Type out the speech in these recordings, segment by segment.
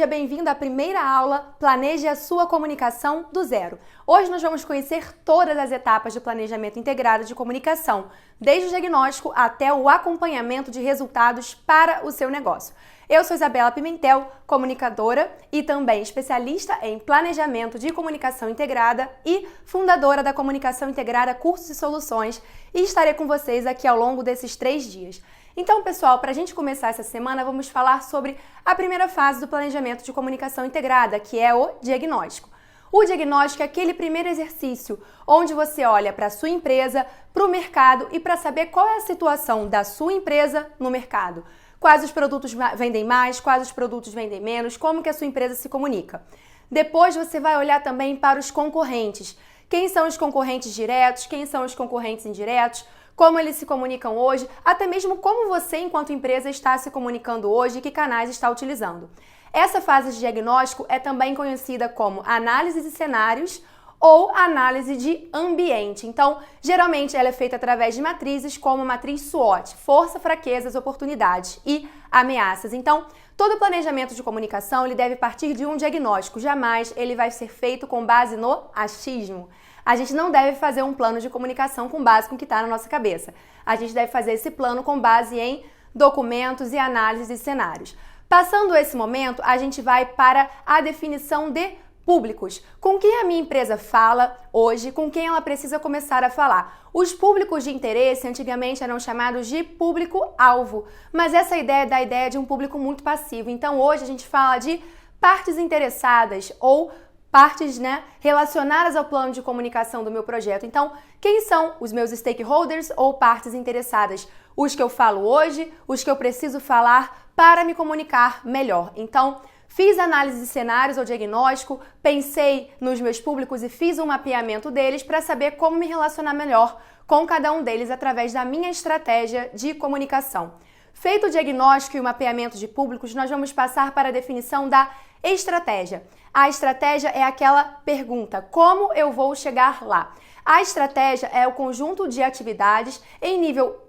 seja bem-vindo à primeira aula Planeje a sua comunicação do zero. Hoje nós vamos conhecer todas as etapas do planejamento integrado de comunicação, desde o diagnóstico até o acompanhamento de resultados para o seu negócio. Eu sou Isabela Pimentel, comunicadora e também especialista em planejamento de comunicação integrada e fundadora da Comunicação Integrada Cursos e Soluções, e estarei com vocês aqui ao longo desses 3 dias. Então, pessoal, para a gente começar essa semana, vamos falar sobre a primeira fase do planejamento de comunicação integrada, que é o diagnóstico. O diagnóstico é aquele primeiro exercício onde você olha para a sua empresa, para o mercado e para saber qual é a situação da sua empresa no mercado. Quais os produtos vendem mais, quais os produtos vendem menos, como que a sua empresa se comunica. Depois você vai olhar também para os concorrentes. Quem são os concorrentes diretos, quem são os concorrentes indiretos, como eles se comunicam hoje, até mesmo como você, enquanto empresa, está se comunicando hoje e que canais está utilizando. Essa fase de diagnóstico é também conhecida como análise de cenários ou análise de ambiente. Então, geralmente ela é feita através de matrizes como a matriz SWOT, força, fraquezas, oportunidades e ameaças. Então, todo planejamento de comunicação ele deve partir de um diagnóstico, jamais ele vai ser feito com base no achismo. A gente não deve fazer um plano de comunicação com base no que está na nossa cabeça. A gente deve fazer esse plano com base em documentos e análises de cenários. Passando esse momento, a gente vai para a definição de públicos. Com quem a minha empresa fala hoje, com quem ela precisa começar a falar. Os públicos de interesse antigamente eram chamados de público-alvo, mas essa ideia é da ideia de um público muito passivo. Então hoje a gente fala de partes interessadas ou partes, relacionadas ao plano de comunicação do meu projeto. Então, quem são os meus stakeholders ou partes interessadas? Os que eu falo hoje, os que eu preciso falar para me comunicar melhor. Então, fiz análise de cenários ou diagnóstico, pensei nos meus públicos e fiz um mapeamento deles para saber como me relacionar melhor com cada um deles através da minha estratégia de comunicação. Feito o diagnóstico e o mapeamento de públicos, nós vamos passar para a definição da estratégia. A estratégia é aquela pergunta: como eu vou chegar lá? A estratégia é o conjunto de atividades em nível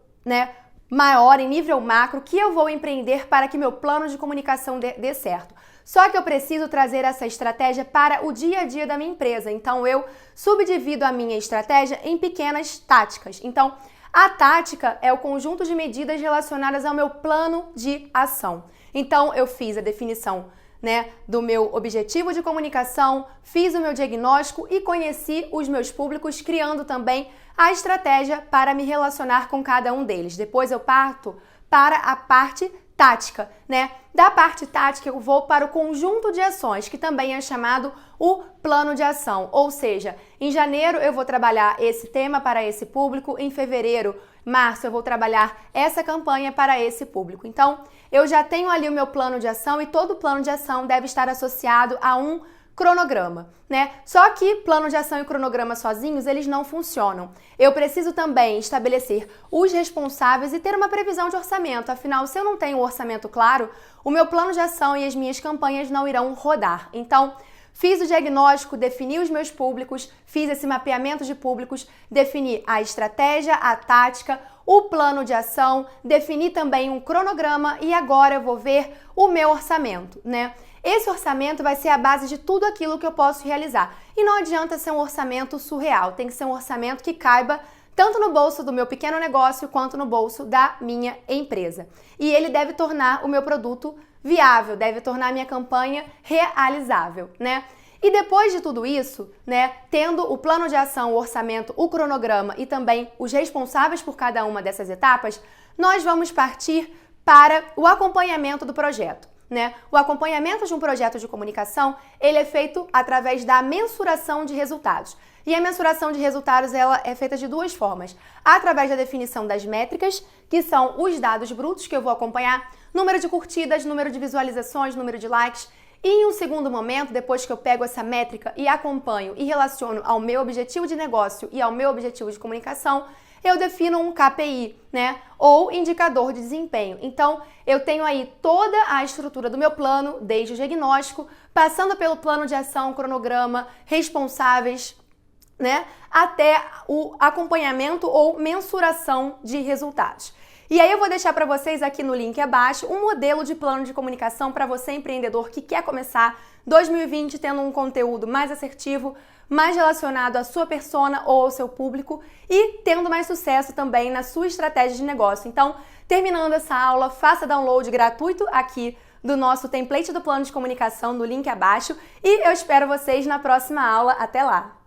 maior, em nível macro, que eu vou empreender para que meu plano de comunicação dê certo. Só que eu preciso trazer essa estratégia para o dia a dia da minha empresa. Então, eu subdivido a minha estratégia em pequenas táticas. Então, a tática é o conjunto de medidas relacionadas ao meu plano de ação. Então, eu fiz a definição do meu objetivo de comunicação, fiz o meu diagnóstico e conheci os meus públicos, criando também a estratégia para me relacionar com cada um deles. Depois eu parto para a parte tática, Da parte tática eu vou para o conjunto de ações, que também é chamado o plano de ação. Ou seja, em janeiro eu vou trabalhar esse tema para esse público, em fevereiro, março eu vou trabalhar essa campanha para esse público. Então, eu já tenho ali o meu plano de ação e todo plano de ação deve estar associado a um cronograma, Só que plano de ação e cronograma sozinhos, eles não funcionam. Eu preciso também estabelecer os responsáveis e ter uma previsão de orçamento. Afinal, se eu não tenho um orçamento claro, o meu plano de ação e as minhas campanhas não irão rodar. Então, fiz o diagnóstico, defini os meus públicos, fiz esse mapeamento de públicos, defini a estratégia, a tática, o plano de ação, defini também um cronograma e agora eu vou ver o meu orçamento, Esse orçamento vai ser a base de tudo aquilo que eu posso realizar. E não adianta ser um orçamento surreal, tem que ser um orçamento que caiba tanto no bolso do meu pequeno negócio quanto no bolso da minha empresa. E ele deve tornar o meu produto viável, deve tornar a minha campanha realizável, E depois de tudo isso, tendo o plano de ação, o orçamento, o cronograma e também os responsáveis por cada uma dessas etapas, nós vamos partir para o acompanhamento do projeto. O acompanhamento de um projeto de comunicação, ele é feito através da mensuração de resultados. E a mensuração de resultados ela é feita de 2 formas. Através da definição das métricas, que são os dados brutos que eu vou acompanhar, número de curtidas, número de visualizações, número de likes. E em um segundo momento, depois que eu pego essa métrica e acompanho e relaciono ao meu objetivo de negócio e ao meu objetivo de comunicação, eu defino um KPI, ou indicador de desempenho. Então, eu tenho aí toda a estrutura do meu plano, desde o diagnóstico, passando pelo plano de ação, cronograma, responsáveis, até o acompanhamento ou mensuração de resultados. E aí eu vou deixar para vocês aqui no link abaixo um modelo de plano de comunicação para você empreendedor que quer começar 2020 tendo um conteúdo mais assertivo, mais relacionado à sua persona ou ao seu público e tendo mais sucesso também na sua estratégia de negócio. Então, terminando essa aula, faça download gratuito aqui do nosso template do plano de comunicação no link abaixo e eu espero vocês na próxima aula. Até lá!